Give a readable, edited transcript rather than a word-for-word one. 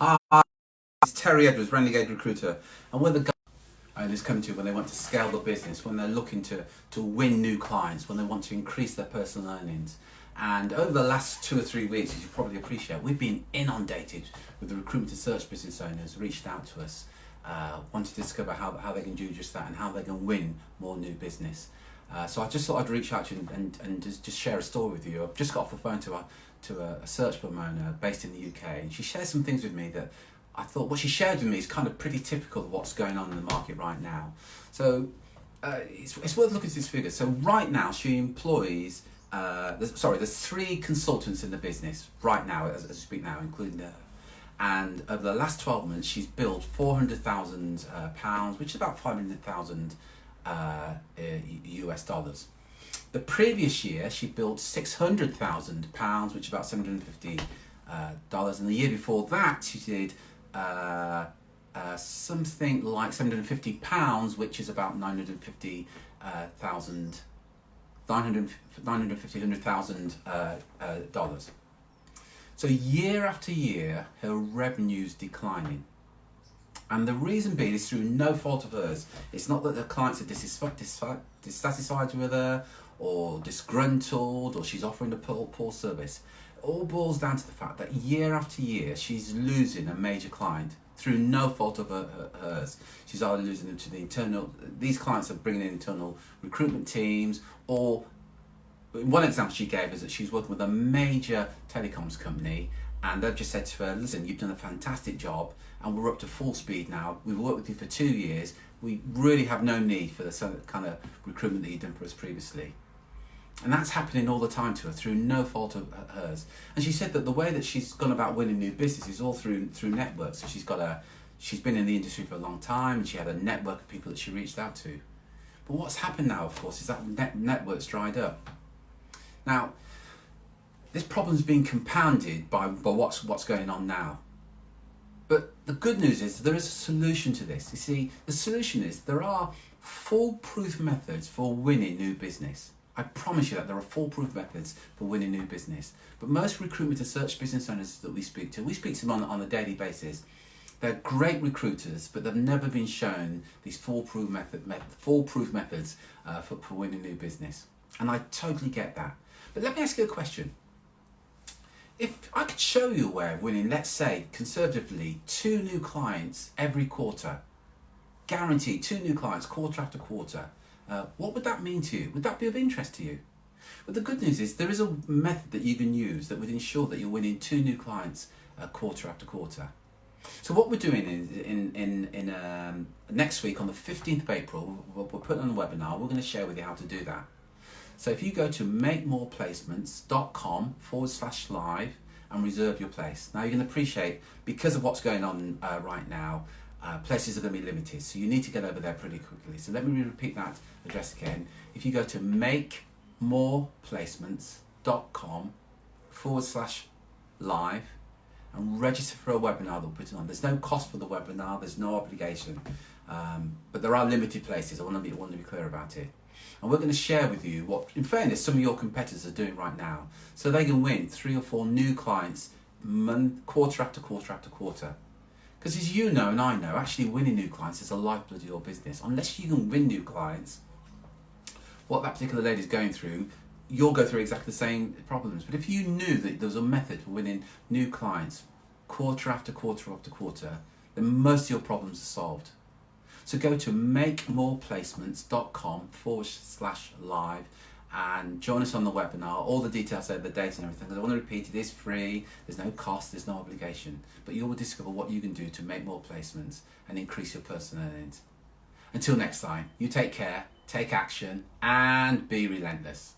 Hi, it's Terry Edwards, Renegade Recruiter, and we're the guys owners come to when they want to scale the business, when they're looking to win new clients, when they want to increase their personal earnings. And over the last 2 or 3 weeks, as you probably appreciate, we've been inundated with the recruitment and search business owners reached out to us, wanting to discover how they can do just that and how they can win more new business. So I just thought I'd reach out to you and just share a story with you. I've just got off the phone to a search firm owner based in the UK, and she shared some things with me that I thought what she shared with me is kind of pretty typical of what's going on in the market right now. So it's worth looking at these figures. So right now she employs, there's 3 consultants in the business right now, as I speak now, including her. And over the last 12 months, she's billed £400,000, which is about 500,000 US dollars. The previous year, she billed £600,000, which is about $750, and the year before that, she did something like £750, which is about 950,000 dollars. So year after year, her revenue's declining. And the reason being is through no fault of hers. It's not that the clients are dissatisfied with her or disgruntled or she's offering a poor service. It all boils down to the fact that year after year she's losing a major client through no fault of hers. She's either losing them to the internal, these clients are bringing in internal recruitment teams, or one example she gave is that she's working with a major telecoms company and they've just said to her, listen, you've done a fantastic job and we're up to full speed now. We've worked with you for 2 years. We really have no need for the kind of recruitment that you've done for us previously. And that's happening all the time to her through no fault of hers. And she said that the way that she's gone about winning new business is all through networks. So she's been in the industry for a long time and she had a network of people that she reached out to. But what's happened now, of course, is that network's dried up. Now, this problem's been compounded by what's going on now. But the good news is there is a solution to this. You see, the solution is there are foolproof methods for winning new business. I promise you that there are foolproof methods for winning new business. But most recruitment and search business owners that we speak to them on a daily basis. They're great recruiters, but they've never been shown these foolproof methods for winning new business. And I totally get that. But let me ask you a question. If I could show you a way of winning, let's say, conservatively, 2 new clients every quarter, guaranteed 2 new clients quarter after quarter, what would that mean to you? Would that be of interest to you? But the good news is there is a method that you can use that would ensure that you're winning 2 new clients quarter after quarter. So what we're doing is in next week on the 15th of April, we're putting on a webinar. We're going to share with you how to do that. So if you go to makemoreplacements.com/live and reserve your place. Now you're going to appreciate, because of what's going on right now, places are going to be limited. So you need to get over there pretty quickly. So let me repeat that address again. If you go to makemoreplacements.com/live and register for a webinar that we're putting on. There's no cost for the webinar, there's no obligation, but there are limited places. I want to be clear about it. And we're going to share with you what, in fairness, some of your competitors are doing right now, so they can win 3 or 4 new clients quarter after quarter after quarter. Because as you know and I know, actually winning new clients is the lifeblood of your business. Unless you can win new clients, what that particular lady's going through, you'll go through exactly the same problems. But if you knew that there was a method for winning new clients quarter after quarter after quarter, then most of your problems are solved. So go to makemoreplacements.com/live and join us on the webinar. All the details there, the dates and everything. I want to repeat, it is free, there's no cost, there's no obligation. But you will discover what you can do to make more placements and increase your personal earnings. Until next time, you take care, take action, and be relentless.